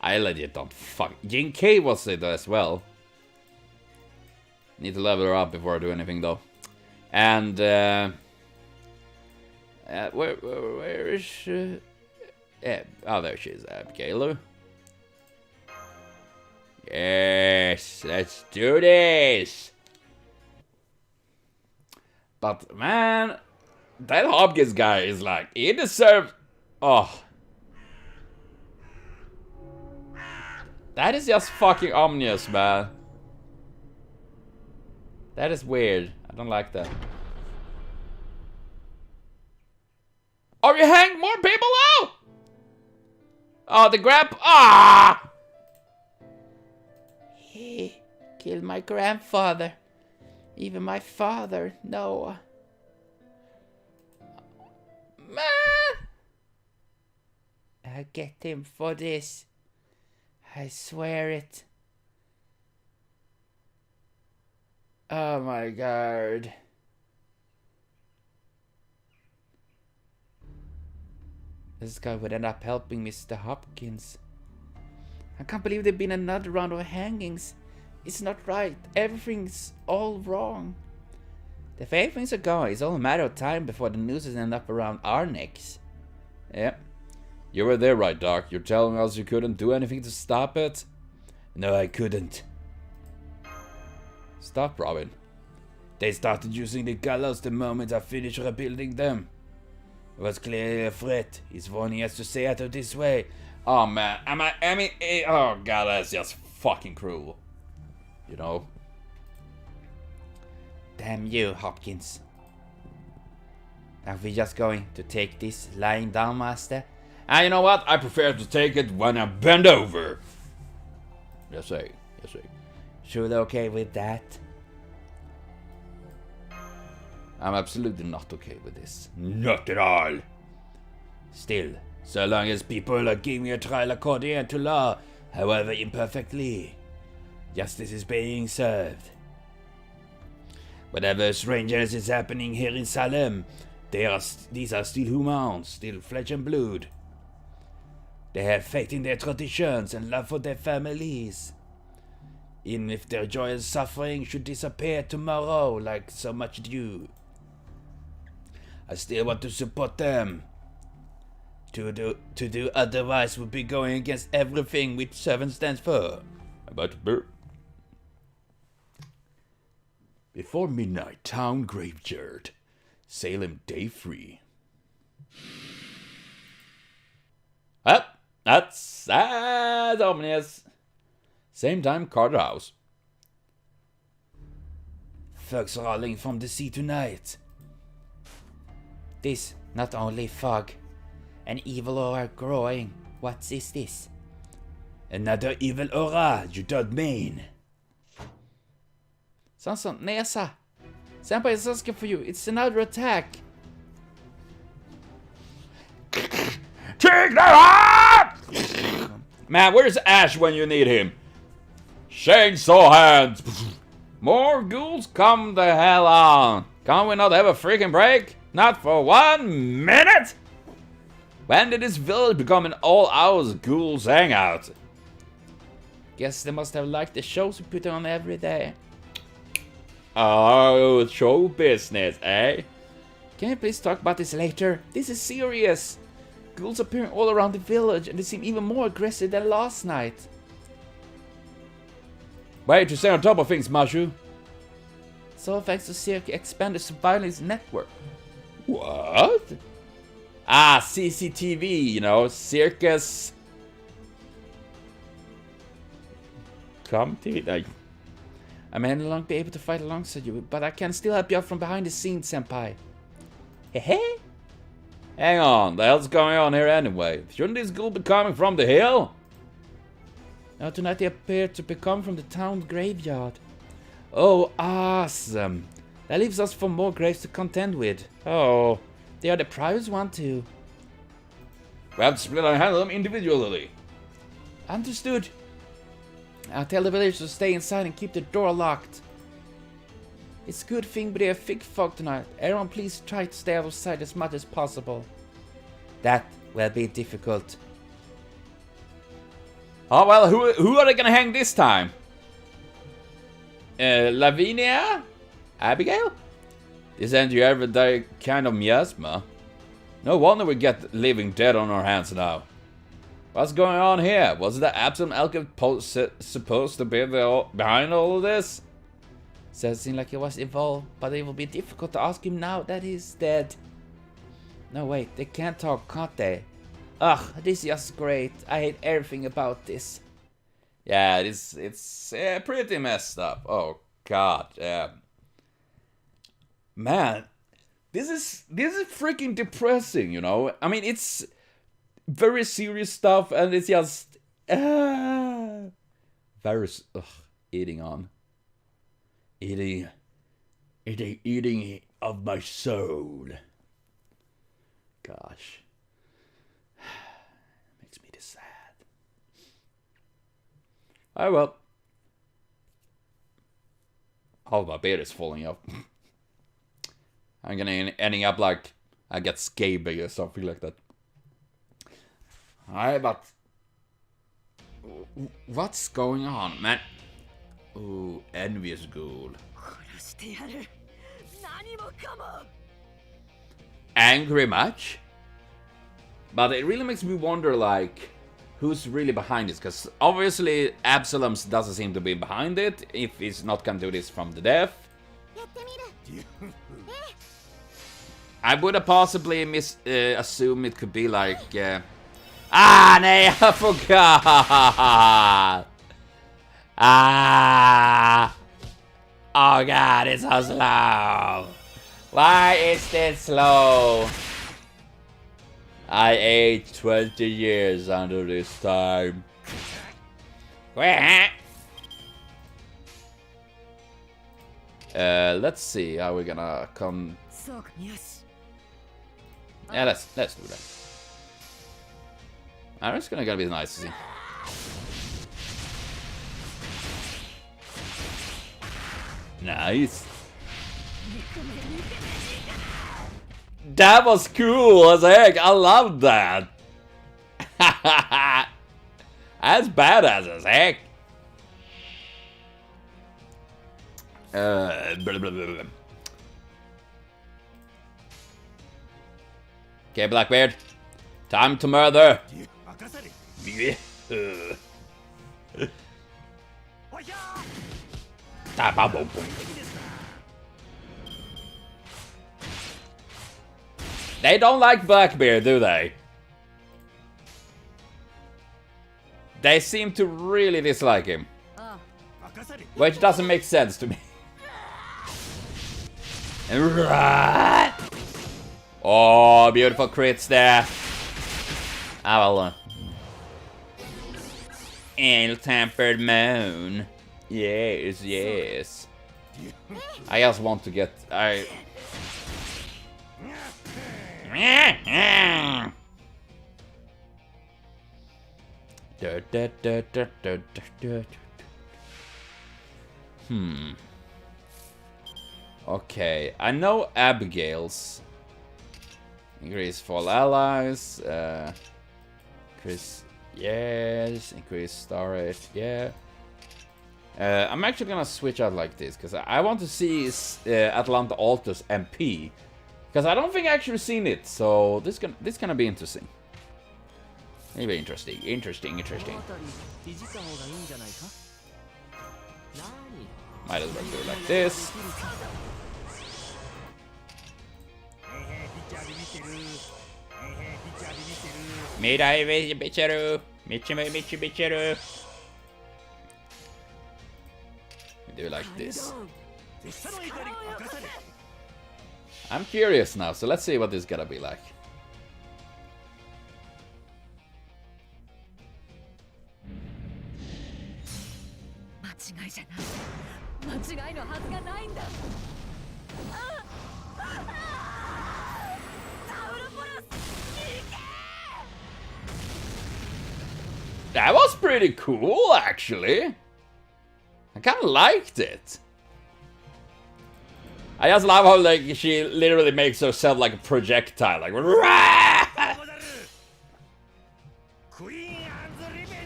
I legit don't fuck. Jinkai was it as well. Need to level her up before I do anything though. And where is she? Oh, there she is, Abigail. Yes, let's do this. But man, that Hopkins guy is like, he deserves. Oh, that is just fucking ominous, man. That is weird. I don't like that. Are you hanging more people out? Oh, the grandpa. Ah! He killed my grandfather. Even my father, Noah. Man! I'll get him for this. I swear it. Oh my god. This guy would end up helping Mr. Hopkins. I can't believe there'd been another round of hangings. It's not right. Everything's all wrong. The way things are going, it's all a matter of time before the nooses end up around our necks. Yeah. You were there, right, Doc? You're telling us you couldn't do anything to stop it? No, I couldn't. Stop, Robin. They started using the gallows the moment I finished rebuilding them. It was clearly a threat. He's warning us to stay out of this way. Oh, man. Oh, God, that's just fucking cruel. You know? Damn you, Hopkins. Are we just going to take this lying down, Master? And you know what? I prefer to take it when I bend over. Yes, sir. Yes, sir. Surely okay with that? I'm absolutely not okay with this. Not at all. Still, So long as people are giving a trial according to law, however imperfectly, justice is being served. Whatever strangeness is happening here in Salem, these are still humans, still flesh and blood. They have faith in their traditions and love for their families. Even if their joy and suffering should disappear tomorrow like so much dew, I still want to support them. To do otherwise would be going against everything which Seven stands for. About burp. Before midnight, town graveyard. Salem, day 3. Up. That's ominous. Same time, Carter House. Fog's rolling from the sea tonight. this not only fog, an evil aura growing. What is this? Another evil aura, you don't mean? Sansan, Nesa! Senpai is asking for you. It's another attack. Take that out! Man, where's Ash when you need him? Chainsaw hands! More ghouls? Come the hell on! Can't we not have a freaking break? Not for 1 minute? When did this village become an all-hours ghouls hangout? Guess they must have liked the shows we put on every day. Oh, show business, eh? Can you please talk about this later? This is serious. Ghouls appearing all around the village, and they seem even more aggressive than last night. Way to stay on top of things, Mashu. So thanks to Cirque expanded surveillance network. What? Ah, CCTV, you know, circus. Come TV. I may no longer be able to fight alongside you, but I can still help you out from behind the scenes, Senpai. Hehe? Hang on, the hell's going on here anyway? Shouldn't this ghoul be coming from the hill? Now tonight they appear to be coming from the town graveyard. Oh, awesome. That leaves us for more graves to contend with. Oh, they are the private one too. We have to split and handle them individually. Understood. I'll tell the villagers to stay inside and keep the door locked. It's a good thing we have thick fog tonight. Everyone please try to stay outside as much as possible. That will be difficult. Oh well, who are they gonna hang this time? Lavinia? Abigail? This ain't your everyday kind of miasma. No wonder we get living dead on our hands now. What's going on here? Was the Absalom alchemist supposed to be behind all of this? Doesn't seem like he was involved, but it will be difficult to ask him now that he's dead. No wait, they can't talk, can't they? Ugh, this is just great. I hate everything about this. Yeah, it's pretty messed up. Oh god, yeah. Man, this is freaking depressing, you know? I mean, it's very serious stuff, and it's just very eating of my soul. Gosh, makes me this sad. Oh well. Oh, my beard is falling off. I'm gonna ending up like I get scabies or something like that. Alright, but what's going on, man? Ooh, envious ghoul. Angry much? But it really makes me wonder, like, who's really behind this? Because obviously Absalom doesn't seem to be behind it, if he's not gonna do this from the death. I would have possibly assumed it could be like... Ah, nej, I forgot! Ah! Oh god, it's so slow! Why is this slow? I aged 20 years under this time. Let's see how we're gonna come... Yeah, let's do that. It's gonna be nice to see. Nice. That was cool as heck. I love that. That's badass as heck. Blah, blah, blah, blah. Okay, Blackbeard. Time to murder. They don't like Blackbeard, do they? They seem to really dislike him. Which doesn't make sense to me. Oh, beautiful crits there. Well, ill-tempered moon. Yes, yes. I just want to get... Okay, I know Abigail's. Increase fall allies. Increase, yes. Increase star rate, yeah. I'm actually gonna switch out like this because I want to see Atlanta Altus MP, because I don't think I actually seen it. So this gonna be interesting. Maybe interesting. Might as well do it like this. Do it like this. I'm curious now, so let's see what this is gonna be like. That was pretty cool, actually. I kind of liked it. I just love how, like, she literally makes herself like a projectile, like.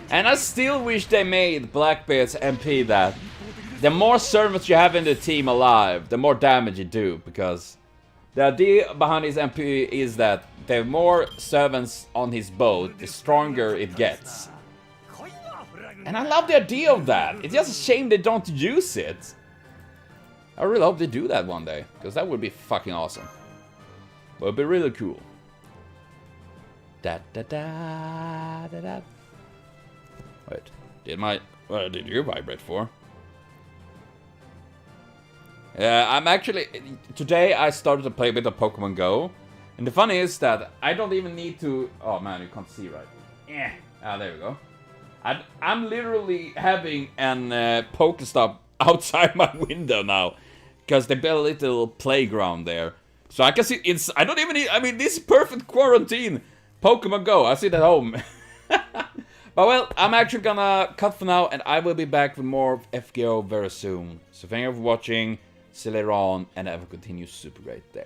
And I still wish they made Blackbeard's MP that the more servants you have in the team alive, the more damage you do, because the idea behind his MP is that the more servants on his boat, the stronger it gets. And I love the idea of that. It's just a shame they don't use it. I really hope they do that one day, because that would be fucking awesome. It would be really cool. Da da da da da. Wait, what did you vibrate for? I'm actually... Today I started to play a bit of Pokemon Go. And the funny is that I don't even need to... Oh man, you can't see right. Yeah. Ah, there we go. I'm literally having an Pokestop outside my window now. Because they built a little playground there. So I can see... I don't even need... I mean, this is perfect quarantine. Pokemon Go. I sit at home. But well, I'm actually gonna cut for now, and I will be back with more FGO very soon. So thank you for watching, see you later on, and have a continued super great day.